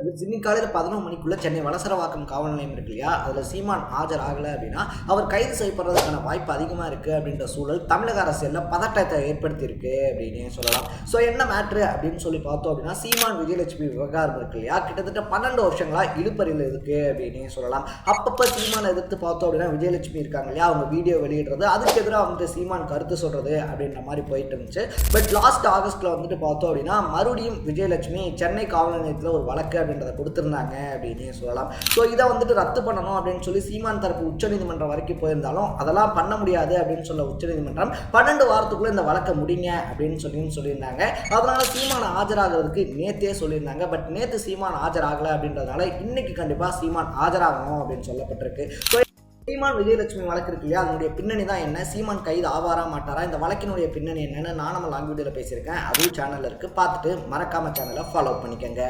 இன்னைக்கு காலையில் 11 மணிக்குள்ள சென்னை வளசரவாக்கம் காவல் நிலையம் இருக்கு இல்லையா, அதில் சீமான் ஆஜர் ஆகலை அப்படின்னா அவர் கைது செய்யப்படுறதுக்கான வாய்ப்பு அதிகமாக இருக்குது அப்படின்ற சூழல் தமிழக அரசியலில் பதட்டத்தை ஏற்படுத்தியிருக்கு அப்படின்னு சொல்லலாம். ஸோ என்ன மேட்ரு அப்படின்னு சொல்லி பார்த்தோம் அப்படின்னா, சீமான் விஜயலட்சுமி விவகாரம் இருக்கு இல்லையா, கிட்டத்தட்ட 12 வருஷங்களாக இழுப்பறியில் இருக்குது அப்படின்னு சொல்லலாம். அப்பப்போ சீமானை எதிர்த்து பார்த்தோம் அப்படின்னா விஜயலட்சுமி இருக்காங்க இல்லையா, அவங்க வீடியோ வெளியிடுறது, அதுக்கு எதிராக வந்துட்டு சீமான் கருத்து சொல்கிறது அப்படின்ற மாதிரி போயிட்டு இருந்துச்சு. பட் லாஸ்ட் ஆகஸ்ட்டில் வந்துட்டு பார்த்தோம் அப்படின்னா மறுபடியும் விஜயலட்சுமி சென்னை காவல் நிலையத்தில் ஒரு வழக்கு அப்படின்றத கொடுத்துருந்தாங்க அப்படின்னு சொல்லலாம். ஸோ இதை வந்துட்டு ரத்து பண்ணணும் அப்படின்னு சொல்லி சீமான் தரப்பு உச்சநீதிமன்றம் வரைக்கும் போயிருந்தாலும் அதெல்லாம் பண்ண முடியாது அப்படின்னு சொல்ல உச்சநீதிமன்றம் 12 வாரத்துக்குள்ள இந்த வழக்கை முடிங்க அப்படின்னு சொல்லியிருந்தாங்க. அதனால சீமான் ஆஜராகிறதுக்கு நேத்தே சொல்லியிருந்தாங்க. பட் நேற்று சீமான் ஆஜராகலை அப்படின்றதுனால இன்னைக்கு கண்டிப்பாக சீமான் ஆஜராகணும் அப்படின்னு சொல்லப்பட்டிருக்கு. ஸோ சீமான் விஜயலட்சுமி வழக்கு இருக்கு இல்லையா, அதனுடைய பின்னணி தான் என்ன, சீமான் கைது ஆவாரா மாட்டாரா, இந்த வழக்கினுடைய பின்னணி என்னன்னு நான் நம்ம லாங் வீடியோவில் பேசியிருக்கேன். அதுவும் சேனலில் இருக்குது, பார்த்துட்டு மறக்காம சேனலை ஃபாலோ பண்ணிக்கங்க.